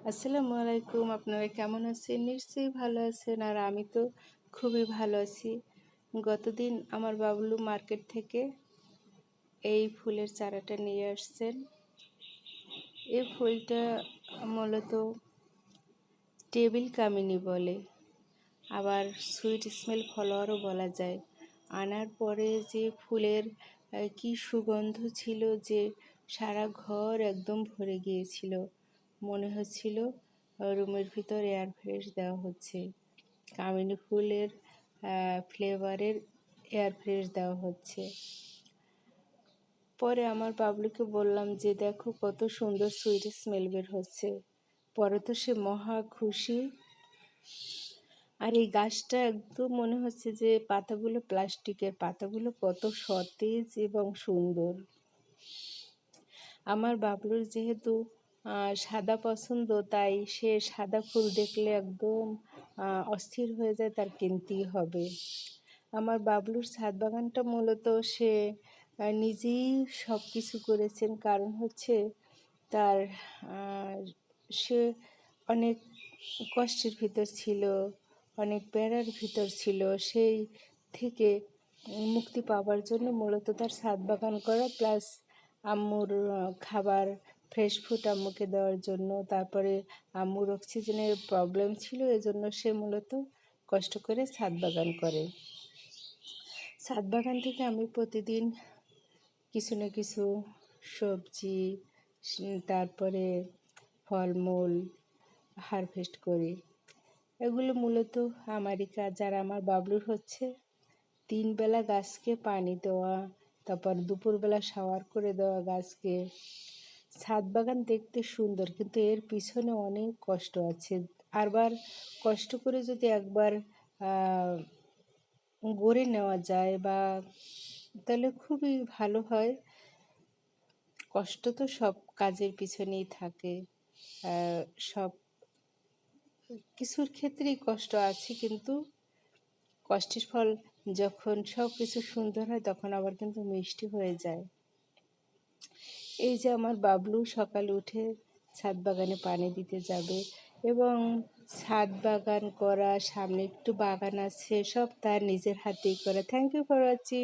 আসসালামু আলাইকুম। আপনারা কেমন আছেন? নিশ্চয়ই ভালো আছেন। আর আমি তো খুবই ভালো আছি। গতদিন আমার বাবলু মার্কেট থেকে এই ফুলের চারাটা নিয়ে আসছেন। এই ফুলটা মূলত টেবিল কামিনী বলে, আবার সুইট স্মেল ফ্লাওয়ারও বলা যায়। আনার পরে যে ফুলের কি সুগন্ধ ছিল যে সারা ঘর একদম ভরে গিয়েছিল। মনে হচ্ছিল রুমের ভিতর এয়ার ফ্রেশ দেওয়া হচ্ছে, কামিনী ফুলের ফ্লেভারের এয়ার ফ্রেশ দেওয়া হচ্ছে। পরে আমার বাবলুকে বললাম যে দেখো কত সুন্দর সুইট স্মেল বের হচ্ছে। পরে তো সে মহা খুশি। আর এই গাছটা একদম মনে হচ্ছে যে পাতাগুলো প্লাস্টিকের, পাতাগুলো কত সতেজ এবং সুন্দর। আমার বাবলুর যেহেতু সাদা পছন্দ, তাই সে সাদা ফুল দেখলে একদম অস্থির হয়ে যায়, তার কিনতেই হবে। আমার বাবলুর ছাদ বাগানটা মূলত সে নিজেই সব কিছু করেছেন। কারণ হচ্ছে তার সে অনেক কষ্টের ভিতর ছিল, অনেক বেড়ার ভিতর ছিল। সেই থেকে মুক্তি পাওয়ার জন্য মূলত তার ছাদ বাগান করা, প্লাস আম্মুর খাবার ফ্রেশ ফুড আম্মুকে দেওয়ার জন্য। তারপরে আম্মুর অক্সিজেনের প্রবলেম ছিল, এজন্য সে মূলত কষ্ট করে ছাদ বাগান করে। ছাদ বাগান থেকে আমি প্রতিদিন কিছু না কিছু সবজি, তারপরে ফলমূল হারভেস্ট করি। এগুলো মূলত আমারই কাজ। আর আমার বাবলুর হচ্ছে 3 বেলা গাছকে পানি দেওয়া, তারপর দুপুরবেলা শাওয়ার করে দেওয়া গাছকে। ছাদ বাগান দেখতে সুন্দর, কিন্তু এর পিছনে অনেক কষ্ট আছে। আবার কষ্ট করে যদি একবার গড়ে নেওয়া যায় বা তাহলে খুবই ভালো হয়। কষ্ট তো সব কাজের পিছনেই থাকে, সব কিছুর ক্ষেত্রেই কষ্ট আছে, কিন্তু কষ্টের ফল যখন সব কিছু সুন্দর হয় তখন আবার কিন্তু মিষ্টি হয়ে যায়। এই যে আমার বাবলু সকালে উঠে ছাদ বাগানে পানি দিতে যাবে, এবং ছাদ বাগান করা, সামনে একটু বাগান আছে, সব তার নিজের হাতেই করা। Thank you for watching.